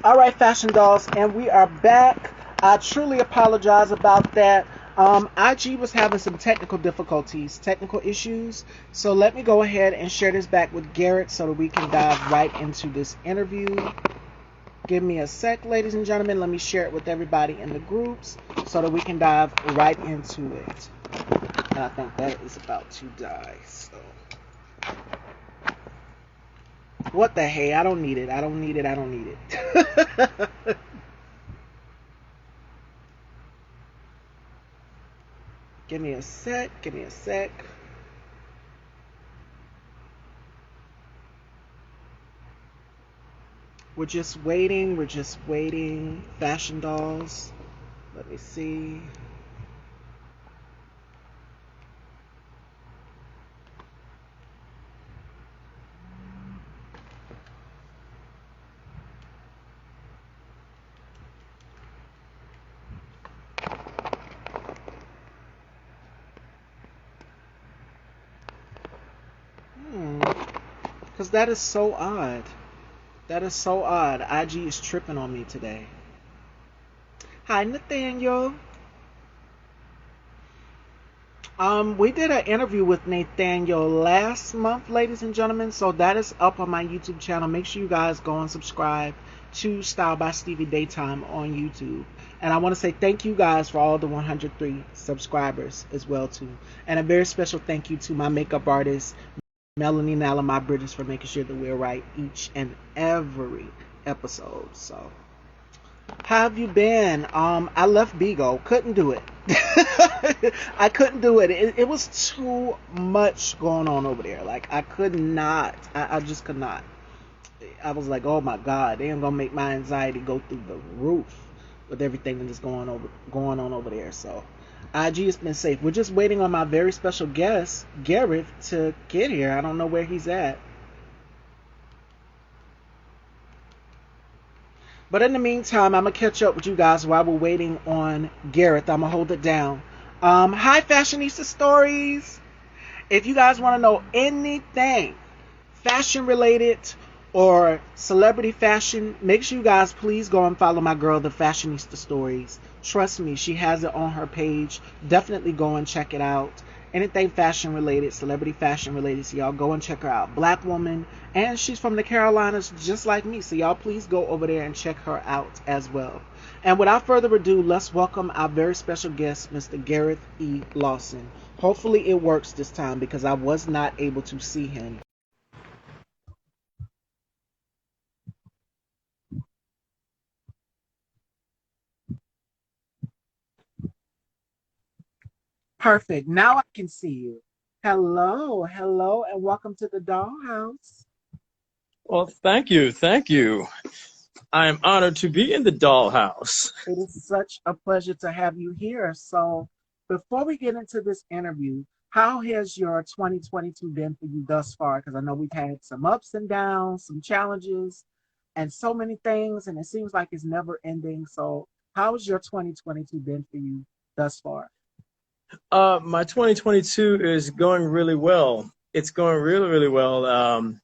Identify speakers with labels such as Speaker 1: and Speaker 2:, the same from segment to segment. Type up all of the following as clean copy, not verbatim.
Speaker 1: All right, fashion dolls, and we are back. I truly apologize about that. IG was having some technical difficulties, technical issues. So let me go ahead and share this back with Gareth so that we can dive right into this interview. Give me a sec, ladies and gentlemen. Let me share it with everybody in the groups so that we can dive right into it. And I think that is about to die. So, what the hey? I don't need it. I don't need it. I don't need it. Give me a sec. Give me a sec. We're just waiting. We're just waiting. Fashion dolls. Let me see. Because that is so odd. That is so odd. IG is tripping on me today. Hi, Nathaniel. We did an interview with Nathaniel last month, ladies and gentlemen. So that is up on my YouTube channel. Make sure you guys go and subscribe to Style by Stevie Daytime on YouTube. And I want to say thank you guys for all the 103 subscribers as well too. And a very special thank you to my makeup artist, Melanie Nalla, my British, for making sure that we're right each and every episode. So, how have you been? I left Bigo. Couldn't do it. I couldn't do it. It was too much going on over there. Like, I could not. I just could not. I was like, oh my God, they ain't gonna make my anxiety go through the roof with everything that is going on over there. So, IG has been safe. We're just waiting on my very special guest, Gareth, to get here. I don't know where he's at. But in the meantime, I'm going to catch up with you guys while we're waiting on Gareth. I'm going to hold it down. Hi, Fashionista Stories. If you guys want to know anything fashion related or celebrity fashion, make sure you guys please go and follow my girl, the Fashionista Stories. Trust me, she has it on her page. Definitely go and check it out. Anything fashion related, celebrity fashion related, so y'all go and check her out. Black woman, and she's from the Carolinas just like me, so y'all please go over there and check her out as well. And without further ado, let's welcome our very special guest, Mr. Gareth E. Lawson. Hopefully it works this time because I was not able to see him. Perfect. Now I can see you. Hello, hello, and welcome to the Dollhouse.
Speaker 2: Well, thank you. Thank you. I am honored to be in the dollhouse.
Speaker 1: It is such a pleasure to have you here. So, before we get into this interview, how has your 2022 been for you thus far? Because I know we've had some ups and downs, some challenges, and so many things, and it seems like it's never ending. So, how has your 2022 been for you thus far?
Speaker 2: My 2022 is going really well. It's going really, really well.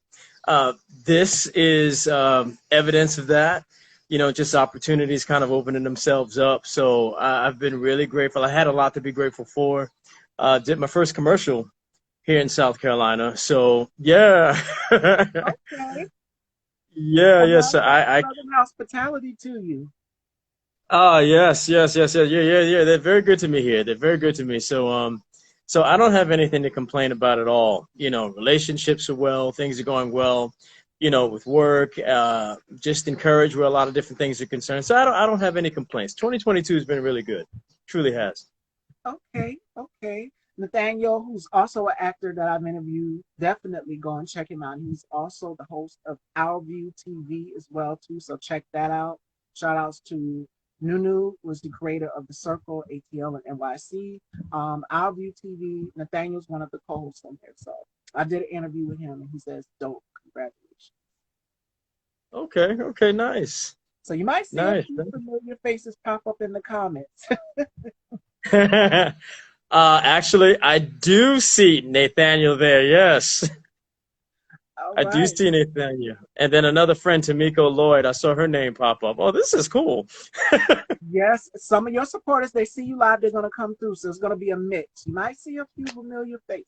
Speaker 2: This is evidence of that. You know, just opportunities kind of opening themselves up. So I've been really grateful. I had a lot to be grateful for. Did my first commercial here in South Carolina. So yeah.
Speaker 1: Okay.
Speaker 2: Yeah,
Speaker 1: Well,
Speaker 2: yes. I
Speaker 1: Southern hospitality to you.
Speaker 2: Oh, yes. Yeah. They're very good to me here. They're very good to me. So I don't have anything to complain about at all. You know, relationships are well, things are going well, you know, with work, just encouraged where a lot of different things are concerned. So I don't have any complaints. 2022 has been really good. Truly has.
Speaker 1: Okay. Nathaniel, who's also an actor that I've interviewed, definitely go and check him out. He's also the host of Our View TV as well too. So check that out. Shout outs to Nunu, was the creator of The Circle, ATL, and NYC. Our View TV, Nathaniel's one of the co-hosts on there. So I did an interview with him and he says, dope, congratulations.
Speaker 2: Okay, nice.
Speaker 1: So you might see a
Speaker 2: Nice.
Speaker 1: few familiar faces pop up in the comments.
Speaker 2: Actually, I do see Nathaniel there. Yes.
Speaker 1: All
Speaker 2: I do
Speaker 1: right.
Speaker 2: see Nathaniel. And then another friend, Tamiko Lloyd, I saw her name pop up. Oh, this is cool.
Speaker 1: Yes, some of your supporters, they see you live, they're going to come through. So it's going to be a mix. You might see a few familiar faces.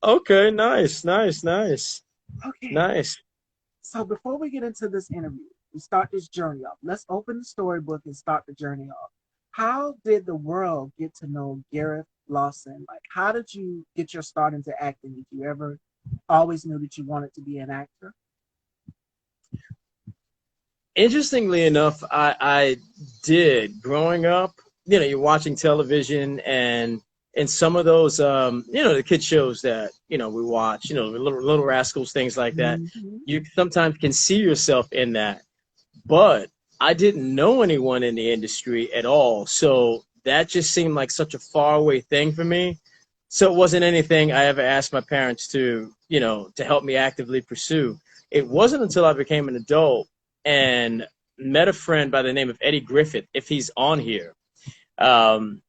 Speaker 2: Okay, nice, nice, nice,
Speaker 1: Okay.
Speaker 2: nice.
Speaker 1: So before we get into this interview, we start this journey off. Let's open the storybook and start the journey off. How did the world get to know Gareth Lawson? Like, how did you get your start into acting? Did you ever always knew that you wanted to be an actor?
Speaker 2: Interestingly enough, I did growing up. You know, you're watching television and some of those, the kid shows that we watch. Little Rascals, things like that.
Speaker 1: Mm-hmm.
Speaker 2: You sometimes can see yourself in that, but I didn't know anyone in the industry at all, so that just seemed like such a far away thing for me. So it wasn't anything I ever asked my parents to help me actively pursue. It wasn't until I became an adult and met a friend by the name of Eddie Griffith, if he's on here, um,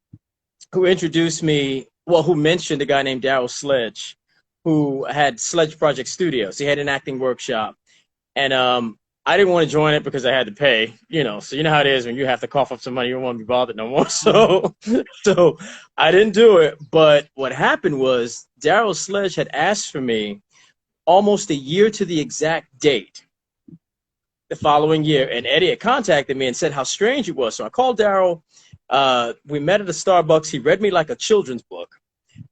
Speaker 2: who introduced me, well, who mentioned a guy named Daryl Sledge, who had Sledge Project Studios. He had an acting workshop. And I didn't want to join it because I had to pay, So you know how it is when you have to cough up some money, you don't want to be bothered no more. So I didn't do it. But what happened was Daryl Sledge had asked for me almost a year to the exact date the following year. And Eddie had contacted me and said how strange it was. So I called Daryl. We met at a Starbucks. He read me like a children's book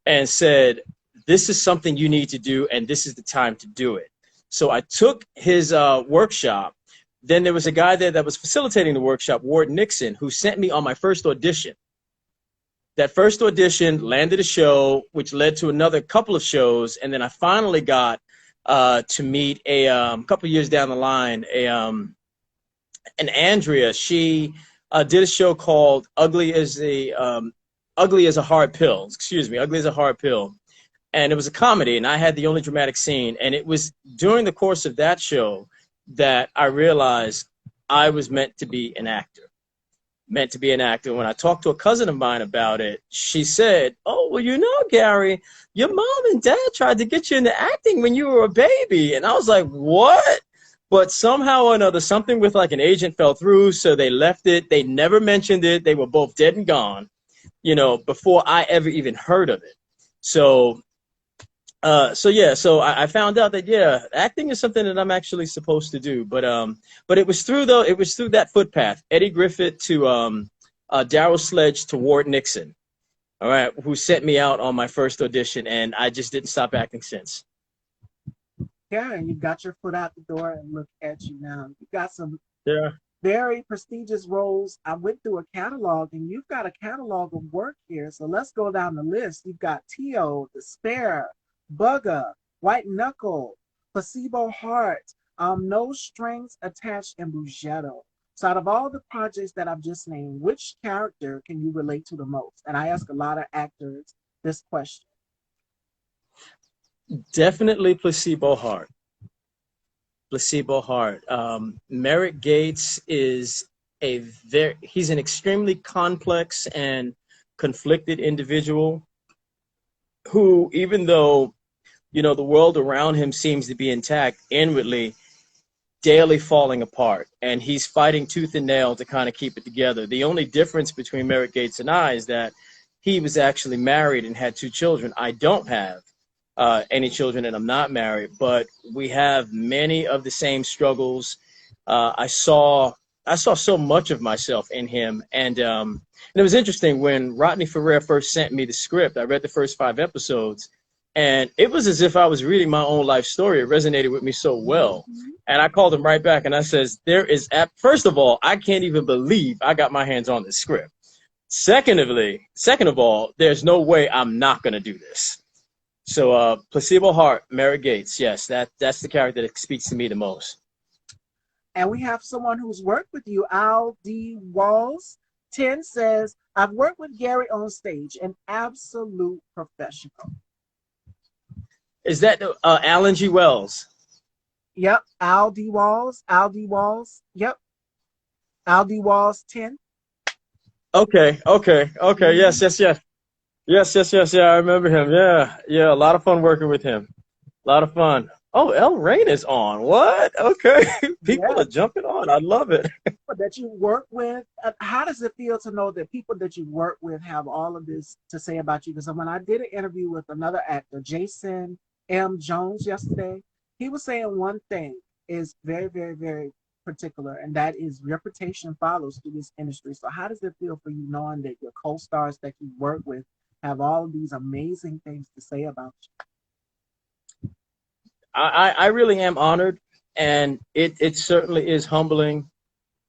Speaker 2: and said, this is something you need to do, and this is the time to do it. So I took his workshop. Then there was a guy there that was facilitating the workshop, Ward Nixon, who sent me on my first audition. That first audition landed a show, which led to another couple of shows, and then I finally got to meet a couple of years down the line, an Andrea. She did a show called Ugly as a Hard Pill. Excuse me, Ugly as a Hard Pill. And it was a comedy, and I had the only dramatic scene. And it was during the course of that show that I realized I was meant to be an actor. Meant to be an actor. When I talked to a cousin of mine about it, she said, oh, well, Gary, your mom and dad tried to get you into acting when you were a baby. And I was like, what? But somehow or another, something with like an agent fell through, so they left it. They never mentioned it. They were both dead and gone, before I ever even heard of it. So I found out that acting is something that I'm actually supposed to do, but it was through that footpath, Eddie Griffith to Daryl Sledge to Ward Nixon, all right, who sent me out on my first audition, and I just didn't stop acting since.
Speaker 1: Yeah, and you got your foot out the door, and look at you now. You got some very prestigious roles. I went through a catalog, and you've got a catalog of work here. So let's go down the list. You've got Tio, Despair, Bugger, White Knuckle, Placebo Heart, No Strings Attached, and Bugetto. So out of all the projects that I've just named, which character can you relate to the most? And I ask a lot of actors this question.
Speaker 2: Definitely Placebo Heart. Placebo Heart. Merrick Gates is he's an extremely complex and conflicted individual who, even though the world around him seems to be intact, inwardly daily falling apart, and he's fighting tooth and nail to kind of keep it together. The only difference between Merrick Gates and I is that he was actually married and had 2 children. I don't have any children, and I'm not married, but we have many of the same struggles. I saw so much of myself in him, and it was interesting when Rodney Ferrer first sent me the script. I read the first 5 episodes, and it was as if I was reading my own life story. It resonated with me so well. And I called him right back, and I says, first of all, I can't even believe I got my hands on this script. Second of all, there's no way I'm not going to do this. So Placebo Heart, Merrick Gates, yes, that's the character that speaks to me the most.
Speaker 1: And we have someone who's worked with you, Al D. Walls. 10 says, I've worked with Gary on stage, an absolute professional.
Speaker 2: Is that Alan G. Wells?
Speaker 1: Yep, Al D. Walls. Yep. Al D. Walls 10.
Speaker 2: Okay. Yes. Yeah, I remember him. Yeah, a lot of fun working with him. A lot of fun. Oh, El Rain is on. What? Okay. People
Speaker 1: Yeah,
Speaker 2: are jumping on. I love it.
Speaker 1: people that you work with. How does it feel to know that people that you work with have all of this to say about you? Because when I did an interview with another actor, Jason M. Jones, yesterday, he was saying one thing is very, very, very particular, and that is reputation follows through this industry. So, how does it feel for you knowing that your co stars that you work with have all of these amazing things to say about
Speaker 2: I really am honored, and it certainly is humbling.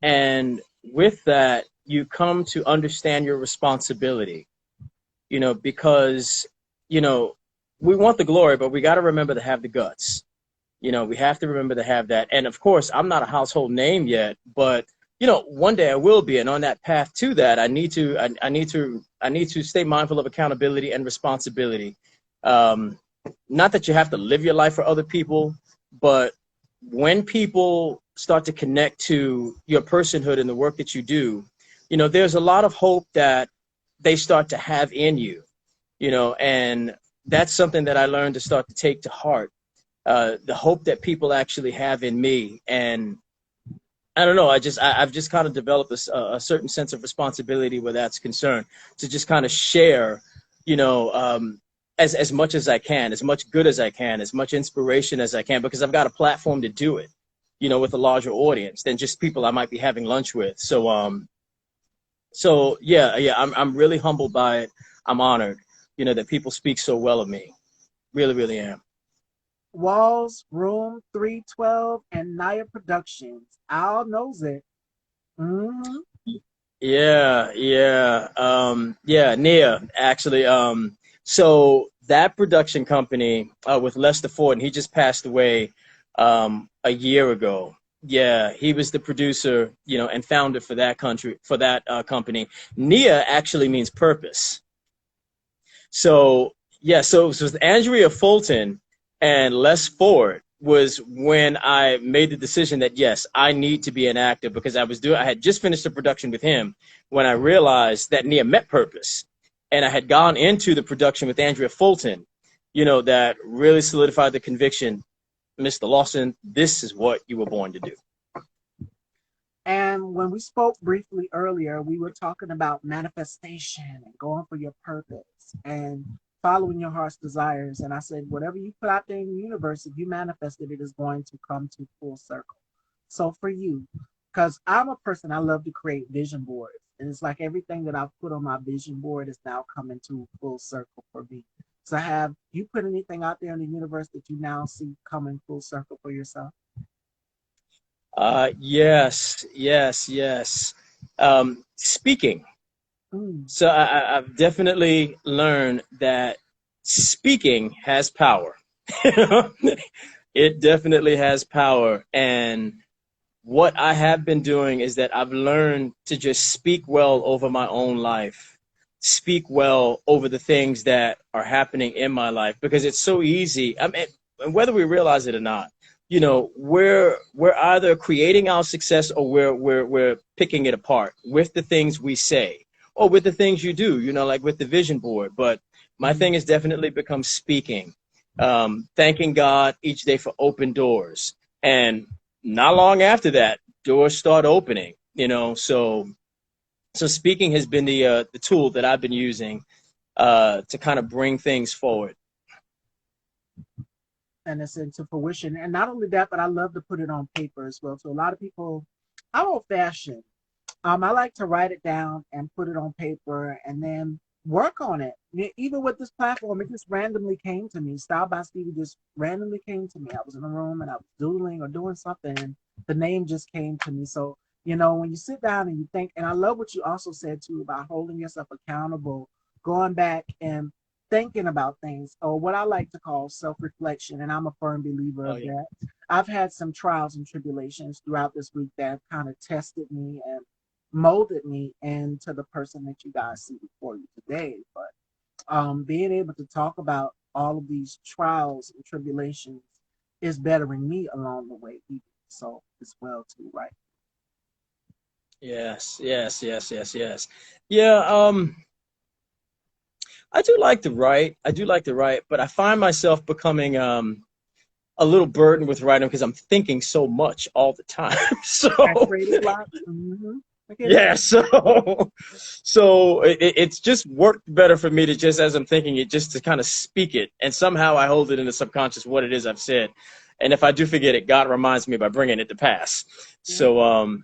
Speaker 2: And with that, you come to understand your responsibility, because, you know, we want the glory, but we got to remember to have the guts. We have to remember to have that. And of course, I'm not a household name yet, but one day I will be. And on that path to that, I need to stay mindful of accountability and responsibility. Um, Not that you have to live your life for other people, but when people start to connect to your personhood and the work that you do, there's a lot of hope that they start to have in you, and that's something that I learned to start to take to heart. The hope that people actually have in me. And I don't know, I've just kind of developed a certain sense of responsibility where that's concerned, to just kind of share, you know, as much as I can, as much good as I can, as much inspiration as I can, because I've got a platform to do it, with a larger audience than just people I might be having lunch with. So yeah, I'm really humbled by it. I'm honored, that people speak so well of me. Really, really am.
Speaker 1: Walls, Room 312, and Naya Productions. Al knows it. Mm-hmm.
Speaker 2: Yeah, Nia, actually. So that production company, with Lester Ford, and he just passed away a year ago. Yeah, he was the producer, and founder for that company. Nia actually means purpose. So yeah, so it was Andrea Fulton and Les Ford was when I made the decision that yes, I need to be an actor, because I had just finished a production with him when I realized that Nia met purpose. And I had gone into the production with Andrea Fulton, that really solidified the conviction, Mr. Lawson, this is what you were born to do.
Speaker 1: And when we spoke briefly earlier, we were talking about manifestation and going for your purpose and following your heart's desires. And I said, whatever you put out there in the universe, if you manifested it, is going to come to full circle. So for you, because I'm a person, I love to create vision boards. And it's like everything that I've put on my vision board is now coming to full circle for me. So have you put anything out there in the universe that you now see coming full circle for yourself?
Speaker 2: Yes. Speaking.
Speaker 1: Mm.
Speaker 2: So I've definitely learned that speaking has power. It definitely has power. And what I have been doing is that I've learned to just speak well over my own life, speak well over the things that are happening in my life, because it's so easy. I mean, whether we realize it or not, we're either creating our success, or we're picking it apart with the things we say, or with the things you do, like with the vision board. But my thing has definitely become speaking, thanking God each day for open doors. And not long after that, doors start opening, so speaking has been the tool that I've been using to kind of bring things forward.
Speaker 1: And it's into fruition. And not only that, but I love to put it on paper as well. So a lot of people, I'm old fashioned. I like to write it down and put it on paper and then work on it. Even with this platform, it just randomly came to me. Style by Stevie just randomly came to me. I was in a room and I was doodling or doing something, and the name just came to me. So, when you sit down and you think, and I love what you also said too about holding yourself accountable, going back and thinking about things, or what I like to call self reflection. And I'm a firm believer
Speaker 2: Oh
Speaker 1: of
Speaker 2: yeah.
Speaker 1: that. I've had some trials and tribulations throughout this week that have kind of tested me and molded me into the person that you guys see before you today. But being able to talk about all of these trials and tribulations is bettering me along the way, so as well too, right?
Speaker 2: Yes. Yeah, I do like to write. But I find myself becoming a little burdened with writing because I'm thinking so much all the time.
Speaker 1: That
Speaker 2: So
Speaker 1: creative block. Mm-hmm. I get it.
Speaker 2: yeah, so it's just worked better for me to just as I'm thinking it, just to kind of speak it, and somehow I hold it in the subconscious what it is I've said, and if I do forget it, God reminds me by bringing it to pass.
Speaker 1: Yeah.
Speaker 2: So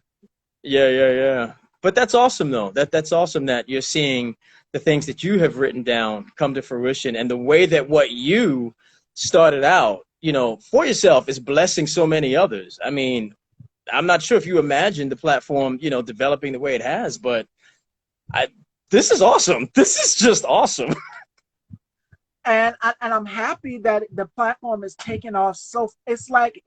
Speaker 2: yeah. But that's awesome though. That's awesome that you're seeing the things that you have written down come to fruition, and the way that what you started out, for yourself is blessing so many others. I mean, I'm not sure if you imagine the platform, developing the way it has, but I this is awesome. This is just awesome.
Speaker 1: And I'm happy that the platform is taking off. So it's like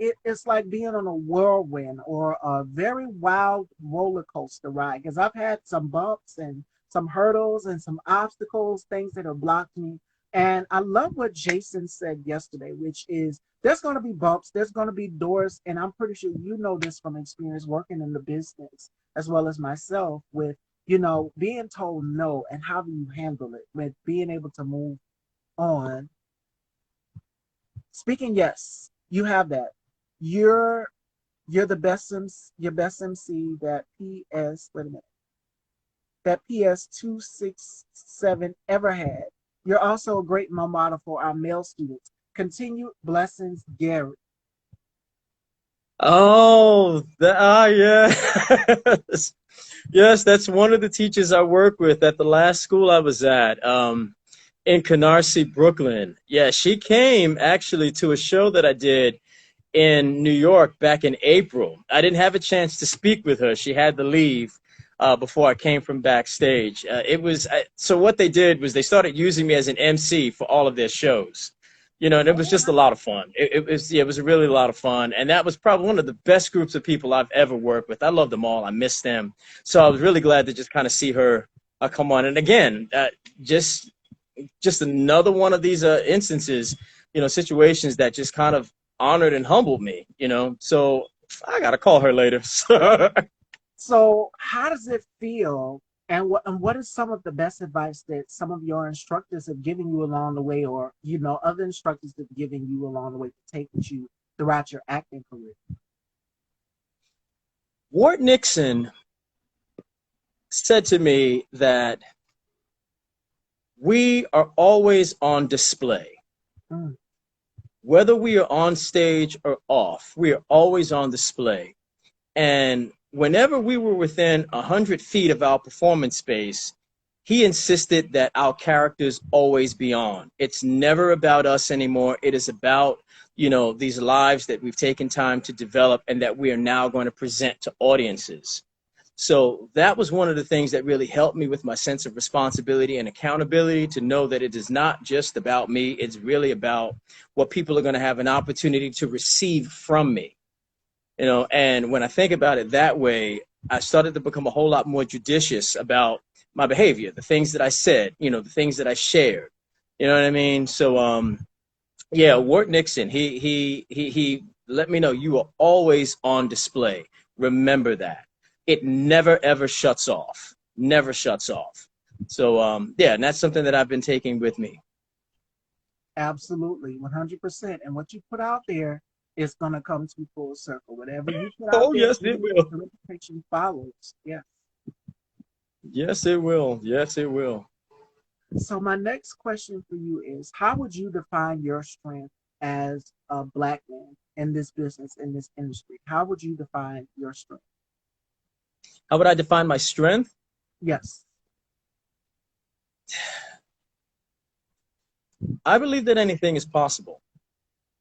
Speaker 1: being on a whirlwind or a very wild roller coaster ride. Because I've had some bumps and some hurdles and some obstacles, things that have blocked me. And I love what Jason said yesterday, which is there's going to be bumps, there's going to be doors, and I'm pretty sure you know this from experience working in the business as well as myself with being told no and how do you handle it with being able to move on. Speaking yes, you have that. You're you're the best your best MC that PS wait a minute that PS267 ever had. You're also a great role model for our male students. Continued blessings, Gareth.
Speaker 2: Oh, yes. Yes, that's one of the teachers I work with at the last school I was at, in Canarsie, Brooklyn. Yeah, she came actually to a show that I did in New York back in April. I didn't have a chance to speak with her. She had to leave before I came from backstage. So what they did was they started using me as an MC for all of their shows. And it was
Speaker 1: Oh,
Speaker 2: just a lot of fun. It was really a lot of fun, and that was probably one of the best groups of people I've ever worked with. I love them all. I miss them. So I was really glad to just kind of see her come on. And again, just just another one of these instances, situations that just kind of honored and humbled me. So I got to call her later.
Speaker 1: so how does it feel? And what is some of the best advice that some of your instructors have given you along the way, or other instructors have given you along the way to take with you throughout your acting career?
Speaker 2: Ward Nixon said to me that we are always on display.
Speaker 1: Mm.
Speaker 2: Whether we are on stage or off, we are always on display. And whenever we were within 100 feet of our performance space, he insisted that our characters always be on. It's never about us anymore. It is about, these lives that we've taken time to develop and that we are now going to present to audiences. So that was one of the things that really helped me with my sense of responsibility and accountability, to know that it is not just about me. It's really about what people are going to have an opportunity to receive from me. And when I think about it that way, I started to become a whole lot more judicious about my behavior, the things that I said, the things that I shared. You know what I mean? So, yeah, Ward Nixon, he let me know you are always on display. Remember that. It never, ever shuts off. Never shuts off. So, yeah, and that's something that I've been taking with me.
Speaker 1: Absolutely, 100%. And what you put out there is going to come to full circle. Whatever you put out
Speaker 2: Oh,
Speaker 1: there,
Speaker 2: yes, it will.
Speaker 1: the reputation follows. Yeah.
Speaker 2: Yes, it will. Yes, it will.
Speaker 1: So my next question for you is, how would you define your strength as a black man in this business, in this industry? How would you define your strength?
Speaker 2: How would I define my strength?
Speaker 1: Yes.
Speaker 2: I believe that anything is possible.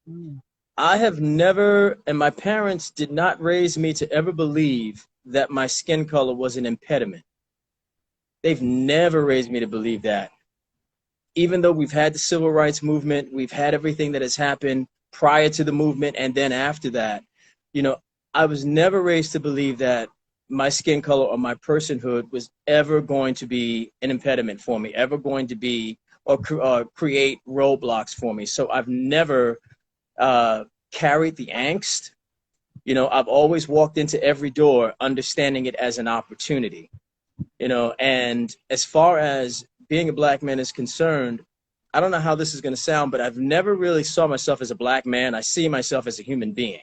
Speaker 1: Mm.
Speaker 2: I have never, and my parents did not raise me to ever believe that my skin color was an impediment. They've never raised me to believe that. Even though we've had the civil rights movement, we've had everything that has happened prior to the movement and then after that, you know, I was never raised to believe that my skin color or my personhood was ever going to be an impediment for me, ever going to be or create roadblocks for me. So I've never carried the angst. I've always walked into every door understanding it as an opportunity. And as far as being a black man is concerned, I don't know how this is going to sound, but I've never really saw myself as a black man. I see myself as a human being.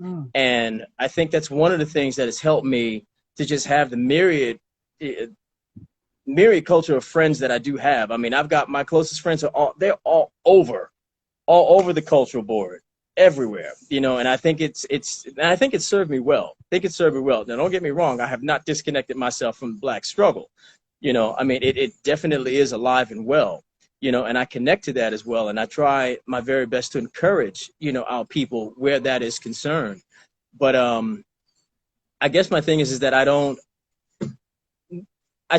Speaker 1: Mm.
Speaker 2: And I think that's one of the things that has helped me to just have the myriad culture of friends that I do have. I mean, I've got my closest friends they're all over the cultural board, everywhere, you know, and I think I think it served me well. I think it served me well. Now, don't get me wrong. I have not disconnected myself from the black struggle. You know, I mean, it definitely is alive and well, you know, and I connect to that as well. And I try my very best to encourage, you know, our people where that is concerned. But I guess my thing is that I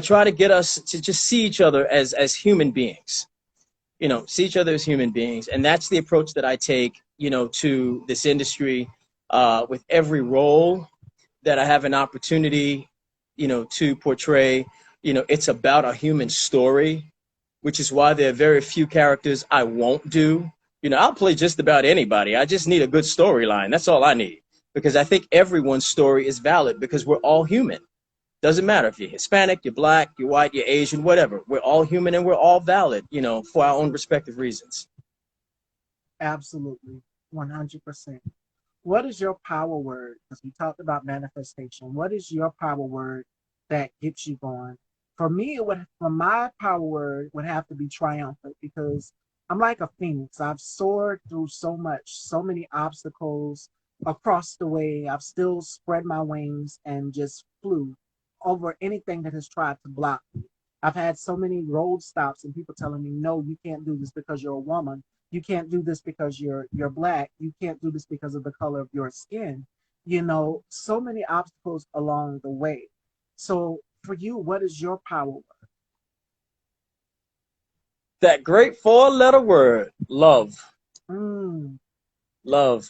Speaker 2: try to get us to just see each other as human beings, you know, see each other as human beings. And that's the approach that I take, you know, to this industry with every role that I have an opportunity, you know, to portray. You know, it's about a human story, which is why there are very few characters I won't do. You know, I'll play just about anybody. I just need a good storyline. That's all I need. Because I think everyone's story is valid because we're all human. Doesn't matter if you're Hispanic, you're black, you're white, you're Asian, whatever. We're all human and we're all valid, you know, for our own respective reasons.
Speaker 1: Absolutely. 100%. What is your power word? Because we talked about manifestation. What is your power word that gets you going? For me, for my power word would have to be triumphant because I'm like a phoenix. I've soared through so much, so many obstacles across the way. I've still spread my wings and just flew over anything that has tried to block me. I've had so many road stops and people telling me, no, you can't do this because you're a woman. You can't do this because you're black. You can't do this because of the color of your skin. You know, so many obstacles along the way. So for you, what is your power?
Speaker 2: That great four-letter word, love.
Speaker 1: Mm,
Speaker 2: Love.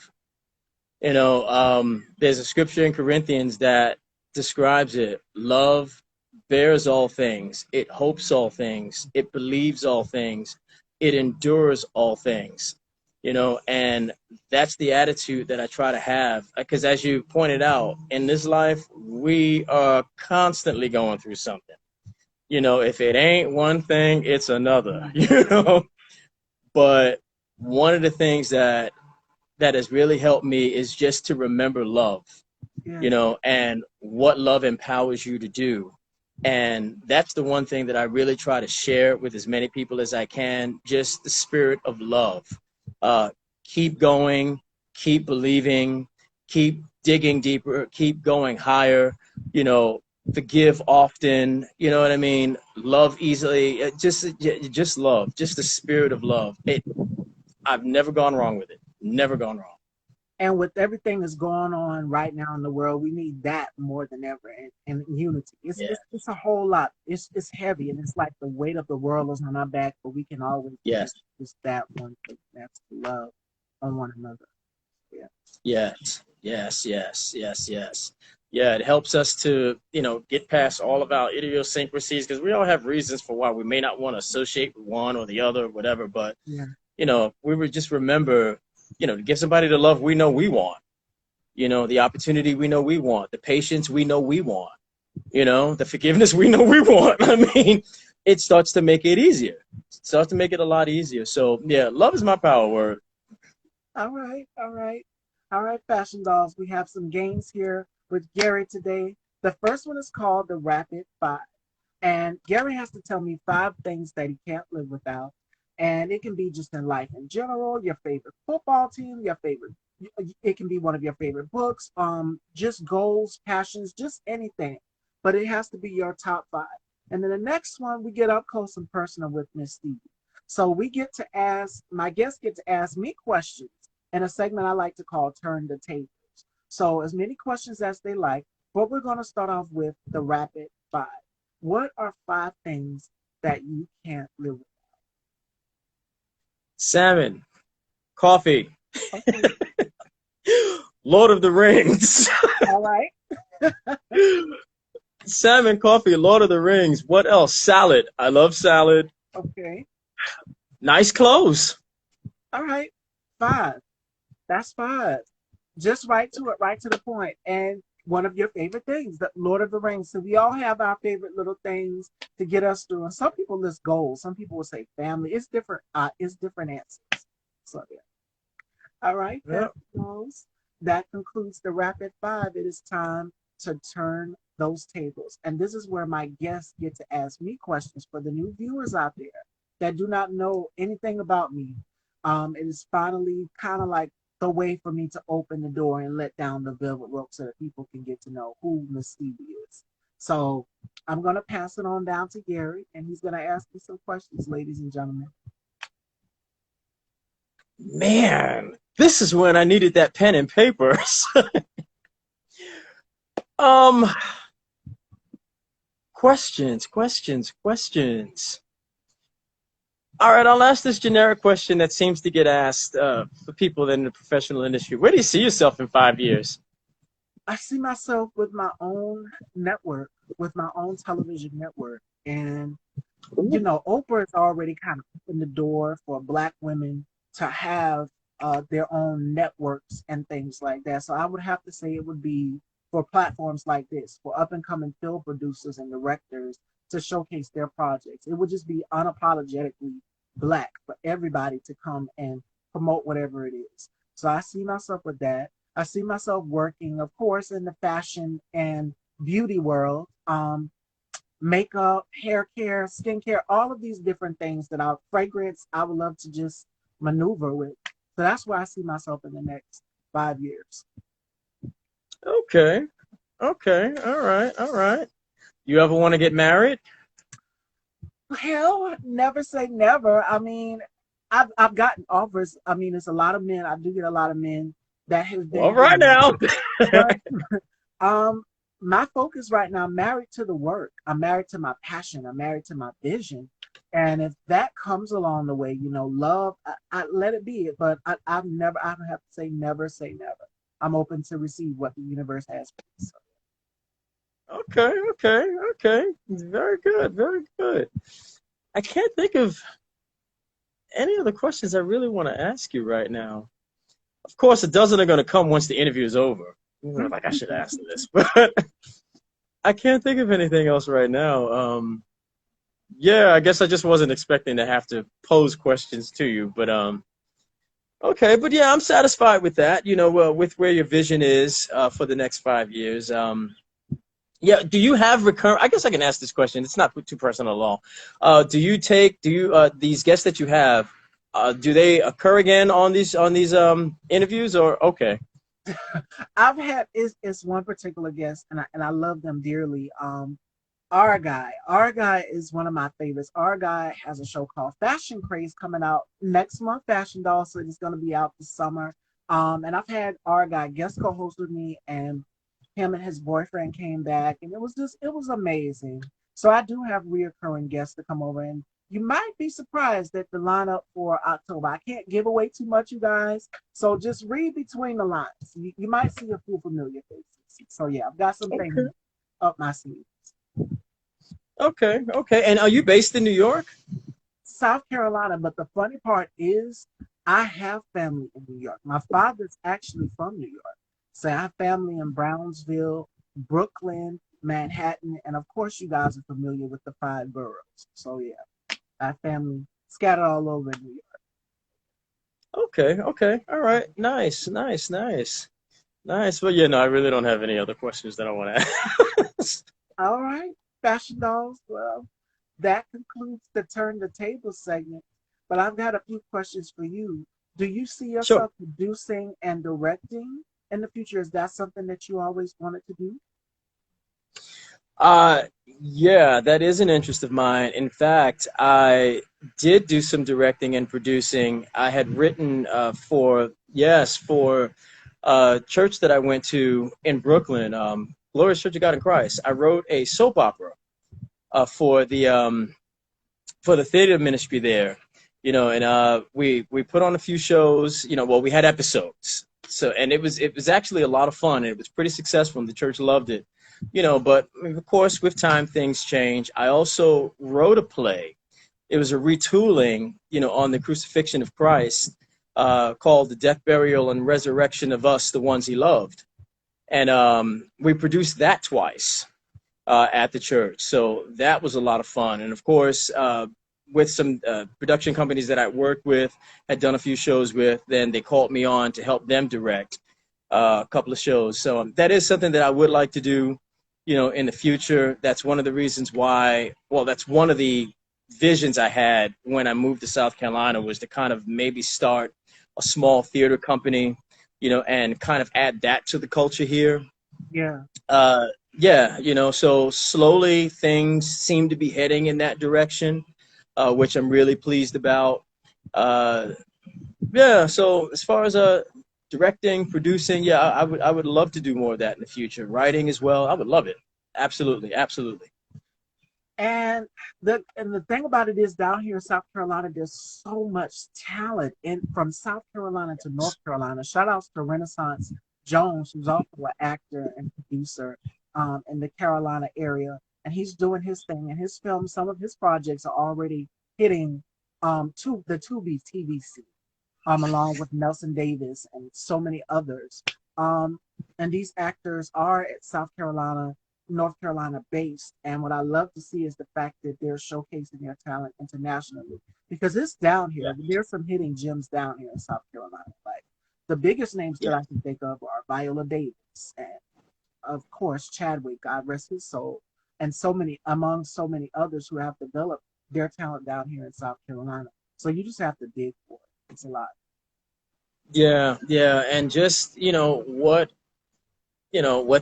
Speaker 2: You know, there's a scripture in Corinthians that describes it. Love bears all things. It hopes all things. It believes all things. It endures all things. You know, and that's the attitude that I try to have. Because as you pointed out, in this life, we are constantly going through something. You know, if it ain't one thing, it's another, you know. But one of the things that has really helped me is just to remember love,
Speaker 1: yeah.
Speaker 2: you know, and what love empowers you to do. And that's the one thing that I really try to share with as many people as I can, just the spirit of love. Uh, Keep going, keep believing, keep digging deeper, keep going higher, you know, forgive often, you know what I mean? Love easily, just love, just the spirit of love. I've never gone wrong with it. Never gone wrong.
Speaker 1: And with everything that's going on right now in the world, we need that more than ever. And unity.
Speaker 2: Yeah.
Speaker 1: It's a whole lot. It's heavy, and it's like the weight of the world is on our back, but we can always do
Speaker 2: Yes.
Speaker 1: just that one thing. That's love on one another. Yeah.
Speaker 2: Yes. Yes. Yes. Yes. Yes. Yeah. It helps us to, you know, get past all of our idiosyncrasies because we all have reasons for why we may not want to associate with one or the other or whatever. But,
Speaker 1: Yeah.
Speaker 2: you know, we would just remember, you know, to give somebody the love we know we want, you know, the opportunity we know we want, the patience we know we want, you know, the forgiveness we know we want. I mean, it starts to make it easier. It starts to make it a lot easier. So, yeah, love is my power word.
Speaker 1: All right. All right. All right, Fashion Dolls. We have some games here with Gary today. The first one is called the Rapid Five. And Gary has to tell me five things that he can't live without. And it can be just in life in general, your favorite football team, your favorite, it can be one of your favorite books, just goals, passions, just anything. But it has to be your top five. And then the next one, we get up close and personal with Miss Stevie. So we get to ask, my guests get to ask me questions in a segment I like to call Turn the Tables. So as many questions as they like, but we're going to start off with the rapid five. What are five things that you can't live with?
Speaker 2: Salmon, coffee,
Speaker 1: Okay.
Speaker 2: Lord of the Rings.
Speaker 1: All right.
Speaker 2: Salmon, coffee, Lord of the Rings. What else? Salad. I love salad.
Speaker 1: Okay.
Speaker 2: Nice clothes.
Speaker 1: All right. Five. That's five. Just right to it, right to the point. And one of your favorite things, the Lord of the Rings. So we all have our favorite little things to get us through. And some people list goals. Some people will say family. It's different. It's different answers. So yeah. All right,
Speaker 2: Yeah.
Speaker 1: festivals. That concludes the rapid five. It is time to turn those tables. And this is where my guests get to ask me questions for the new viewers out there that do not know anything about me. It is finally kind of like the way for me to open the door and let down the velvet rope so that people can get to know who Miss Stevie is. So I'm going to pass it on down to Gary, and he's going to ask me some questions, ladies and gentlemen.
Speaker 2: Man, this is when I needed that pen and paper. um, questions. All right, I'll ask this generic question that seems to get asked for people in the professional industry. Where do you see yourself in 5 years?
Speaker 1: I see myself with my own network, with my own television network. And, you know, Oprah has already kind of opened the door for Black women to have their own networks and things like that. So I would have to say it would be for platforms like this, for up and coming film producers and directors to showcase their projects. It would just be unapologetically Black for everybody to come and promote whatever it is. So I see myself with that. I see myself working, of course, in the fashion and beauty world, makeup, hair care, skincare, all of these different things that our fragrance, I would love to just maneuver with. So that's where I see myself in the next 5 years.
Speaker 2: Okay. Okay. All right. You ever want to get married?
Speaker 1: Hell, never say never. I mean, I've gotten offers. I mean, it's a lot of men. I do get a lot of men that have
Speaker 2: All
Speaker 1: been,
Speaker 2: right now.
Speaker 1: but um, my focus right now, I'm married to the work. I'm married to my passion. I'm married to my vision. And if that comes along the way, you know, love, I let it be. But I've never, I have to say never. I'm open to receive what the universe has for me. So.
Speaker 2: Okay. Very good. Very good. I can't think of any other questions I really want to ask you right now. Of course, a dozen are going to come once the interview is over. Like, I should ask this, but I can't think of anything else right now. Yeah, I guess I just wasn't expecting to have to pose questions to you, but okay, but yeah, I'm satisfied with that. You know, with where your vision is for the next 5 years. Yeah, do you have recurrent? I guess I can ask this question. It's not too personal at all. These guests that you have? Do they occur again on these interviews or okay?
Speaker 1: I've had it's one particular guest, and I love them dearly. Our guy is one of my favorites. Our guy has a show called Fashion Craze coming out next month. Fashion Doll, so it's going to be out this summer. And I've had our guy guest co-host with me, and him and his boyfriend came back, and it was amazing. So I do have reoccurring guests to come over, and you might be surprised at the lineup for October. I can't give away too much, you guys. So just read between the lines. You might see a few familiar faces. So yeah, I've got some things
Speaker 2: Okay,
Speaker 1: up my sleeve.
Speaker 2: okay. And are you based in New York?
Speaker 1: South Carolina, but the funny part is I have family in New York. My father's actually from New York. So I have family in Brownsville, Brooklyn, Manhattan, and of course you guys are familiar with the five boroughs. So yeah, I have family scattered all over New York.
Speaker 2: Okay. All right. Nice. Well, yeah, no, I really don't have any other questions that I want to ask.
Speaker 1: All right, fashion dolls. Well, that concludes the turn the table segment. But I've got a few questions for you. Do you see
Speaker 2: Sure.
Speaker 1: yourself producing and directing in the future? Is that something that you always wanted to do?
Speaker 2: Uh, yeah, that is an interest of mine. In fact, I did do some directing and producing. I had written for a church that I went to in Brooklyn, Glorious Church of God in Christ. I wrote a soap opera for the theater ministry there. You know, and we put on a few shows. You know, well, we had episodes. So, and it was actually a lot of fun. And it was pretty successful, and the church loved it. You know, but of course, with time, things change. I also wrote a play. It was a retooling, you know, on the crucifixion of Christ, called "The Death, Burial, and Resurrection of Us, the Ones He Loved." and we produced that twice at the church. So that was a lot of fun. And of course, with some production companies that I worked with, had done a few shows with, then they called me on to help them direct a couple of shows. So that is something that I would like to do, in the future. That's one of the reasons why, well, that's one of the visions I had when I moved to South Carolina, was to kind of maybe start a small theater company, and kind of add that to the culture here.
Speaker 1: Yeah.
Speaker 2: Uh, yeah, so slowly things seem to be heading in that direction, which I'm really pleased about. Uh, yeah, so as far as directing, producing, yeah, I would love to do more of that in the future. Writing as well, I would love it. Absolutely, absolutely.
Speaker 1: And the thing about it is, down here in South Carolina, there's so much talent in from South Carolina to North Carolina. Shout outs to Renaissance Jones, who's also an actor and producer in the Carolina area, and he's doing his thing. And his films, some of his projects are already hitting the Tubi TVC, along with Nelson Davis and so many others. Um, and these actors are at South Carolina, North Carolina based. And what I love to see is the fact that they're showcasing their talent internationally, because it's down
Speaker 2: Yeah,
Speaker 1: here. There's some hitting gems down here in South Carolina. Like the biggest names that
Speaker 2: yeah,
Speaker 1: I can think of are Viola Davis and, of course, Chadwick, God rest his soul, and so many, among so many others who have developed their talent down here in South Carolina. So you just have to dig for it. It's a lot.
Speaker 2: yeah, yeah. And just, what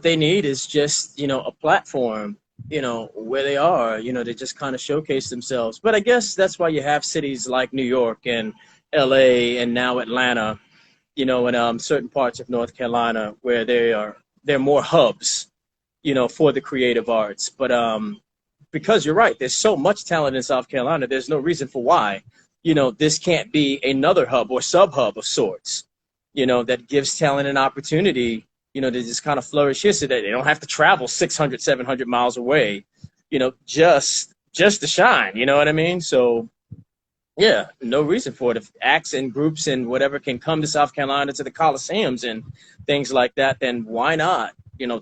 Speaker 2: they need is just, a platform, where they are, to just kind of showcase themselves. But I guess that's why you have cities like New York and LA and now Atlanta, and certain parts of North Carolina, where they're more hubs, for the creative arts. But because you're right, there's so much talent in South Carolina, there's no reason for why, this can't be another hub or sub hub of sorts, that gives talent an opportunity, to just kind of flourish here, so that they don't have to travel 600, 700 miles away, just to shine. You know what I mean? So yeah, no reason for it. If acts and groups and whatever can come to South Carolina to the Coliseums and things like that, then why not?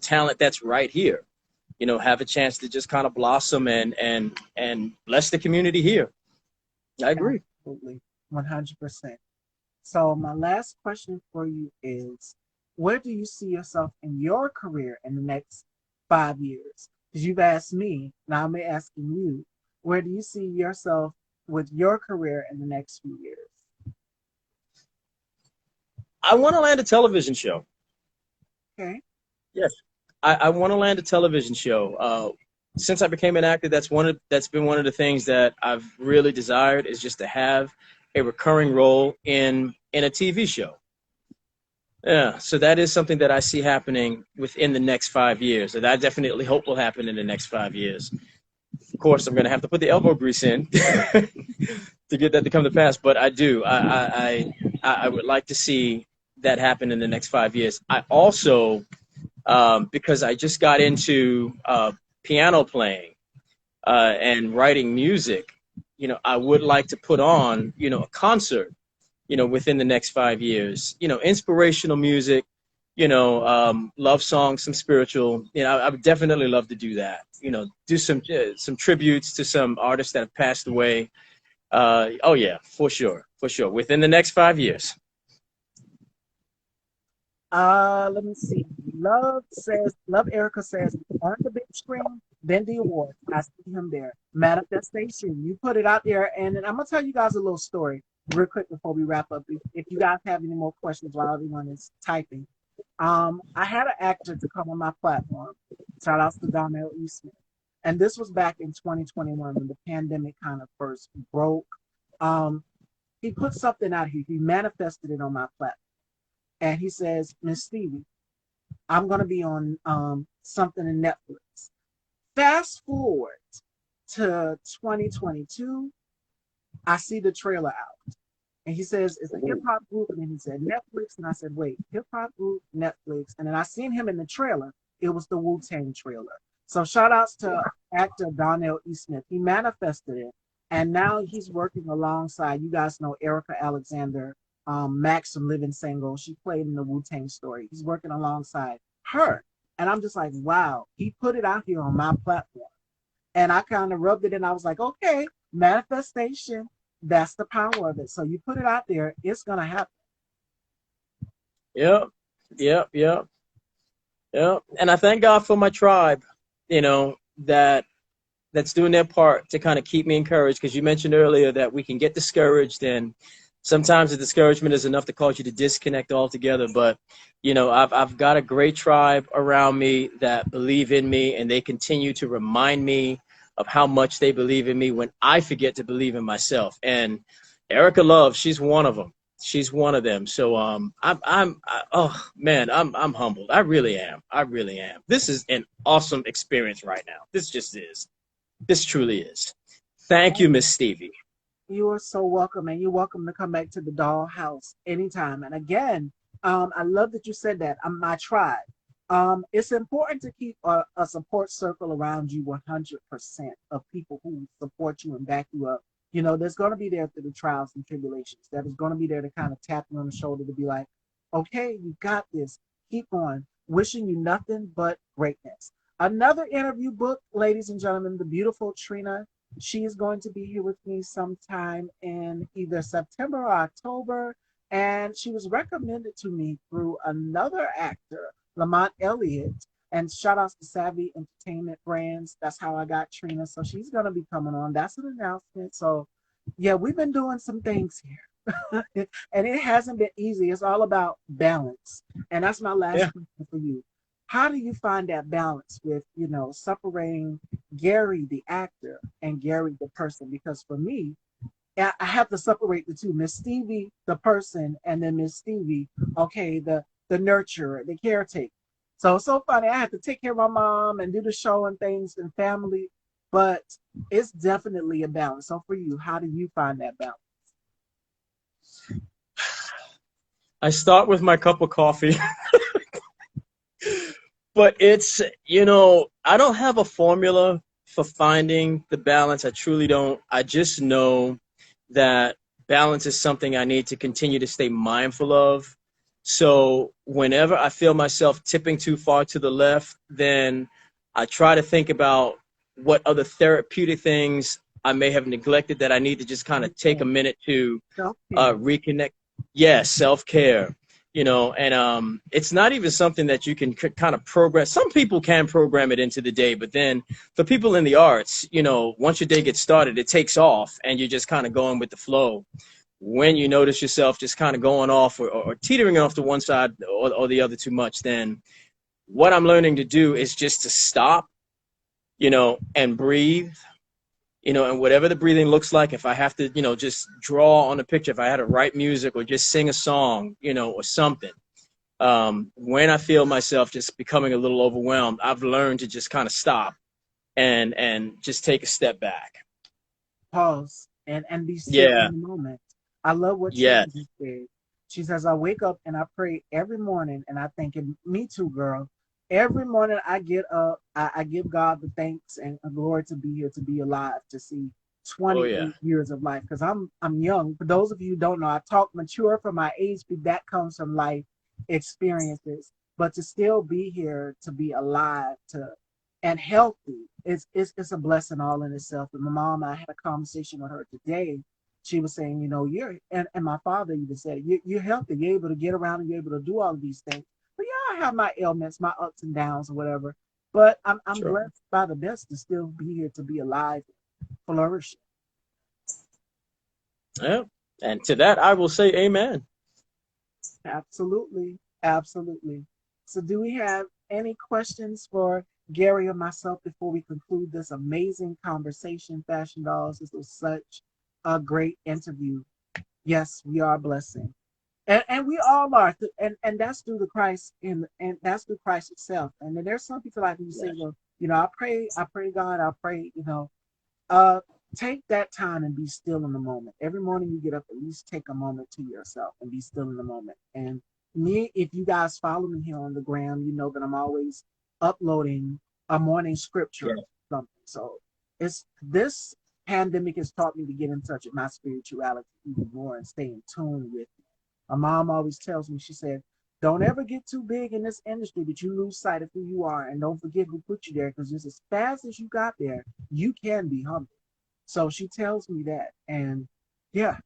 Speaker 2: Talent that's right here. Have a chance to just kind of blossom and bless the community here. I agree.
Speaker 1: Absolutely, 100%. So my last question for you is, where do you see yourself in your career in the next 5 years? Because you've asked me, now I'm asking you, where do you see yourself with your career in the next few years?
Speaker 2: I want to land a television show.
Speaker 1: Okay.
Speaker 2: Yes, I want to land a television show. Since I became an actor, that's been one of the things that I've really desired, is just to have a recurring role in a TV show. Yeah, so that is something that I see happening within the next 5 years. That I definitely hope will happen in the next 5 years. Of course, I'm going to have to put the elbow grease in to get that to come to pass. But I do. I would like to see that happen in the next 5 years. I also, because I just got into piano playing and writing music, I would like to put on, a concert, within the next 5 years, inspirational music, love songs, some spiritual, I would definitely love to do that, do some tributes to some artists that have passed away. Oh yeah, for sure. For sure. Within the next 5 years.
Speaker 1: Let me see. Love Erica says, on the big screen, then the awards. I see him there. Manifestation. You put it out there, and I'm gonna tell you guys a little story real quick before we wrap up. If you guys have any more questions while everyone is typing, I had an actor to come on my platform. Shout outs to Donnell E. Smith, and this was back in 2021 when the pandemic kind of first broke. Um, he put something out here. He manifested it on my platform, and he says, Miss Stevie, I'm going to be on something in Netflix. Fast forward to 2022, I see the trailer out. And he says, it's a hip hop group. And then he said, Netflix. And I said, wait, hip hop group, Netflix. And then I seen him in the trailer. It was the Wu Tang trailer. So shout outs to actor Donnell E. Smith. He manifested it. And now he's working alongside, you guys know Erica Alexander, Max from Living Single. She played in the Wu Tang story. He's working alongside her. And I'm just like, wow, he put it out here on my platform. And I kind of rubbed it and I was like, okay, manifestation, that's the power of it. So you put it out there, it's going to happen.
Speaker 2: Yep, yep, yep, yep. And I thank God for my tribe, you know, that's doing their part to kind of keep me encouraged. Because you mentioned earlier that we can get discouraged, and sometimes the discouragement is enough to cause you to disconnect altogether. But I've got a great tribe around me that believe in me, and they continue to remind me of how much they believe in me when I forget to believe in myself. And Erica Love, she's one of them. She's one of them. So oh man, I'm humbled. I really am. I really am. This is an awesome experience right now. This just is. This truly is. Thank you, Miss Stevie.
Speaker 1: You are so welcome, and you're welcome to come back to the dollhouse anytime. And again, I love that you said that. I'm my tribe. It's important to keep a support circle around you 100% of people who support you and back you up. You know, there's going to be there through the trials and tribulations. That is going to be there to kind of tap you on the shoulder to be like, okay, you got this. Keep on. Wishing you nothing but greatness. Another interview book, ladies and gentlemen, the beautiful Trina. She is going to be here with me sometime in either September or October. And she was recommended to me through another actor, Lamont Elliott. And shout outs to Savvy Entertainment Brands. That's how I got Trina. So she's going to be coming on. That's an announcement. So, yeah, we've been doing some things here. And it hasn't been easy. It's all about balance. And that's my last
Speaker 2: Yeah.
Speaker 1: question for you. How do you find that balance with, separating Gary, the actor, and Gary, the person? Because for me, I have to separate the two. Miss Stevie, the person, and then Miss Stevie, okay, the nurturer, the caretaker. So it's so funny. I have to take care of my mom and do the show and things and family, but it's definitely a balance. So for you, how do you find that balance?
Speaker 2: I start with my cup of coffee. But I don't have a formula for finding the balance. I truly don't. I just know that balance is something I need to continue to stay mindful of. So whenever I feel myself tipping too far to the left, then I try to think about what other therapeutic things I may have neglected that I need to just kind of take a minute to
Speaker 1: Self-care.
Speaker 2: reconnect. Yes, self-care. And it's not even something that you can kind of program. Some people can program it into the day, but then for people in the arts, once your day gets started, it takes off and you're just kind of going with the flow. When you notice yourself just kind of going off or teetering off to one side or the other too much, then what I'm learning to do is just to stop, and breathe, and whatever the breathing looks like, if I have to, just draw on a picture, if I had to write music or just sing a song, or something. When I feel myself just becoming a little overwhelmed, I've learned to just kind of stop and just take a step back.
Speaker 1: Pause and be still
Speaker 2: Yeah.
Speaker 1: in the moment. I love what Trina
Speaker 2: Yes.
Speaker 1: just said. She says, I wake up and I pray every morning, and I think, and me too, girl. Every morning I get up, I give God the thanks and glory to be here, to be alive, to see
Speaker 2: Oh yeah.
Speaker 1: 28 years of life. Because I'm young. For those of you who don't know, I talk mature for my age, but that comes from life experiences. But to still be here, to be alive, to and healthy, it's a blessing all in itself. And my mom, I had a conversation with her today. She was saying, you're and my father even said, you're healthy, you're able to get around and you're able to do all of these things. But yeah, I have my ailments, my ups and downs or whatever. But I'm
Speaker 2: Sure.
Speaker 1: blessed by the best to still be here, to be alive, flourishing.
Speaker 2: Yeah. And to that, I will say amen.
Speaker 1: Absolutely. Absolutely. So do we have any questions for Gary or myself before we conclude this amazing conversation, Fashion Dolls? This was such a great interview. Yes, we are a blessing. And we all are, and that's through the Christ, and that's through Christ itself. And then there's some people like you say,
Speaker 2: Yes.
Speaker 1: well, I pray God, I pray, uh, take that time and be still in the moment. Every morning you get up, at least take a moment to yourself and be still in the moment. And me, if you guys follow me here on the gram, you know that I'm always uploading a morning scripture
Speaker 2: Yes.
Speaker 1: or something. So it's this pandemic has taught me to get in touch with my spirituality even more and stay in tune with it. My mom always tells me, she said, Don't ever get too big in this industry that you lose sight of who you are, and don't forget who put you there, because just as fast as you got there, you can be humble. So she tells me that, and yeah,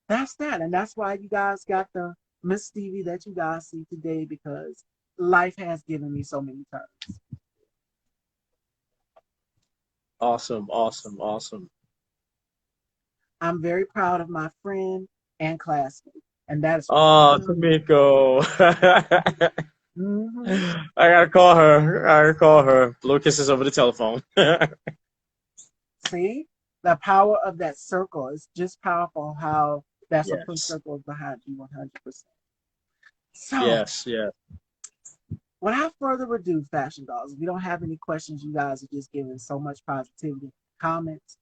Speaker 1: that's that. And that's why you guys got the Miss Stevie that you guys see today, because life has given me so many turns.
Speaker 2: Awesome, awesome, awesome.
Speaker 1: I'm very proud of my friend and classmate, and that is
Speaker 2: Oh,
Speaker 1: really.
Speaker 2: Tamiko.
Speaker 1: Hmm.
Speaker 2: I gotta call her. I gotta call her. Blow kisses over the telephone.
Speaker 1: See, the power of that circle is just powerful. How that support
Speaker 2: Yes,
Speaker 1: circle is behind you 100%. So,
Speaker 2: yes, yes.
Speaker 1: without further ado, fashion dolls, if you don't have any questions, you guys are just giving so much positivity comments.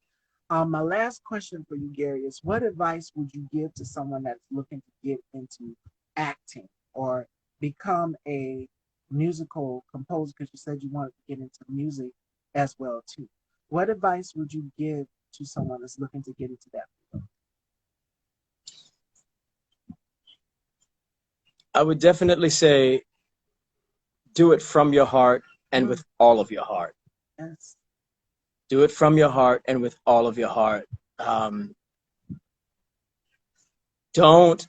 Speaker 1: My last question for you, Gary, is what advice would you give to someone that's looking to get into acting or become a musical composer? Because you said you wanted to get into music as well too. What advice would you give to someone that's looking to get into that?
Speaker 2: I would definitely say do it from your heart and
Speaker 1: Mm,
Speaker 2: with all of your heart.
Speaker 1: yes,
Speaker 2: Do it from your heart and with all of your heart. Um, don't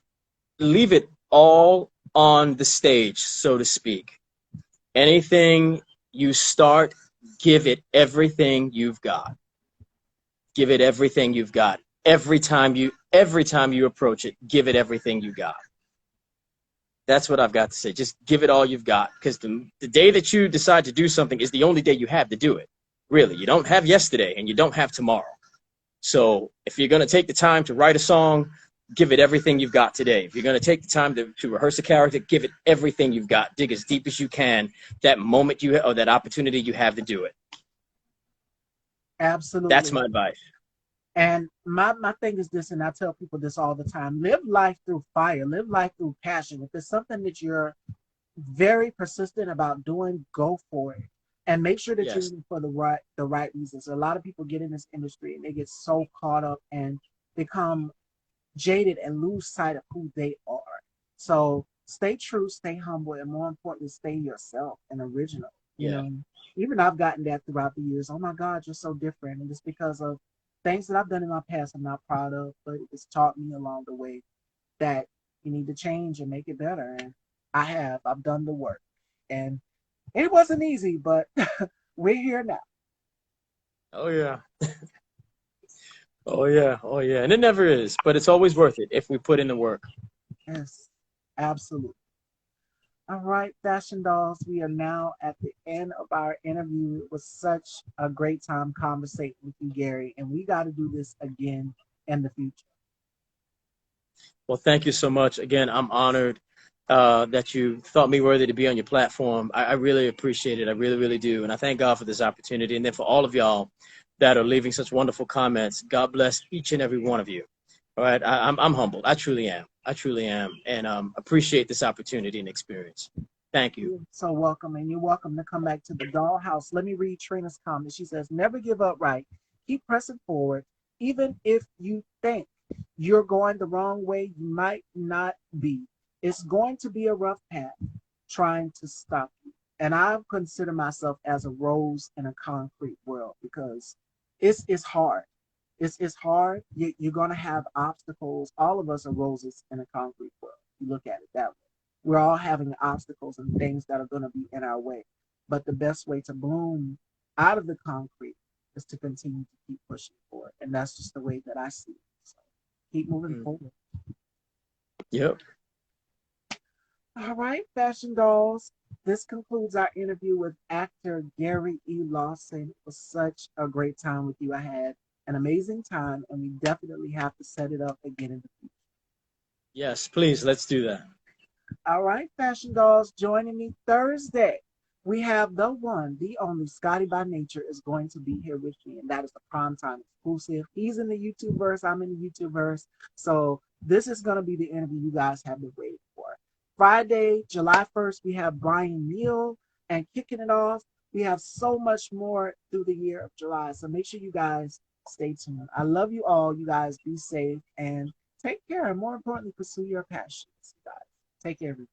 Speaker 2: leave it all on the stage, so to speak. Anything you start, give it everything you've got. Give it everything you've got. Every time you approach it, give it everything you got. That's what I've got to say. Just give it all you've got, because the day that you decide to do something is the only day you have to do it. Really, you don't have yesterday and you don't have tomorrow. So if you're going to take the time to write a song, give it everything you've got today. If you're going to take the time to rehearse a character, give it everything you've got. Dig as deep as you can that moment or that opportunity you have to do it. That's
Speaker 1: absolutely.
Speaker 2: my advice.
Speaker 1: And my thing is this, and I tell people this all the time: live life through fire, live life through passion. If it's something that you're very persistent about doing, go for it. And make sure that you're
Speaker 2: Yes.
Speaker 1: doing it for the right reasons. A lot of people get in this industry and they get so caught up and become jaded and lose sight of who they are. So stay true, stay humble, and more importantly, stay yourself and original. You
Speaker 2: Yeah.
Speaker 1: know, even I've gotten that throughout the years. Oh my God, you're so different. And it's because of things that I've done in my past I'm not proud of, but it's taught me along the way that you need to change and make it better. And I have. I've done the work. And it wasn't easy, but we're here now.
Speaker 2: Oh yeah. Oh yeah. Oh yeah. And it never is, but it's always worth it if we put in the work.
Speaker 1: Yes, absolutely. All right, Fashion Dolls, we are now at the end of our interview. It was such a great time conversating with you, Gary, and we got to do this again in the future.
Speaker 2: Well, thank you so much. Again, I'm honored that you thought me worthy to be on your platform. I really appreciate it. I really, really do. And I thank God for this opportunity. And then for all of y'all that are leaving such wonderful comments, God bless each and every one of you. All right. I'm humbled. I truly am. I truly am. And appreciate this opportunity and experience. Thank you.
Speaker 1: You're so welcome, and you're welcome to come back to the dollhouse. Let me read Trina's comment. She says, never give up, right? Keep pressing forward. Even if you think you're going the wrong way, you might not be. It's going to be a rough path trying to stop you. And I consider myself as a rose in a concrete world because it's hard. It's hard. You're going to have obstacles. All of us are roses in a concrete world. You look at it that way. We're all having obstacles and things that are going to be in our way. But the best way to bloom out of the concrete is to continue to keep pushing forward. And that's just the way that I see it. So keep moving
Speaker 2: Mm.
Speaker 1: forward.
Speaker 2: Yep.
Speaker 1: All right, fashion dolls. This concludes our interview with actor Gary E. Lawson. It was such a great time with you. I had an amazing time, and we definitely have to set it up again in the future.
Speaker 2: Yes, please. Let's do that.
Speaker 1: All right, fashion dolls, joining me Thursday. We have the one, the only Scotty by Nature is going to be here with me, and that is the primetime exclusive. He's in the YouTube verse, I'm in the YouTube verse. So this is going to be the interview you guys have been waiting for. Friday, July 1st, we have Brian Neal, and kicking it off, we have so much more through the year of July. So make sure you guys stay tuned. I love you all. You guys be safe and take care, and more importantly, pursue your passions, guys. Take care, everyone.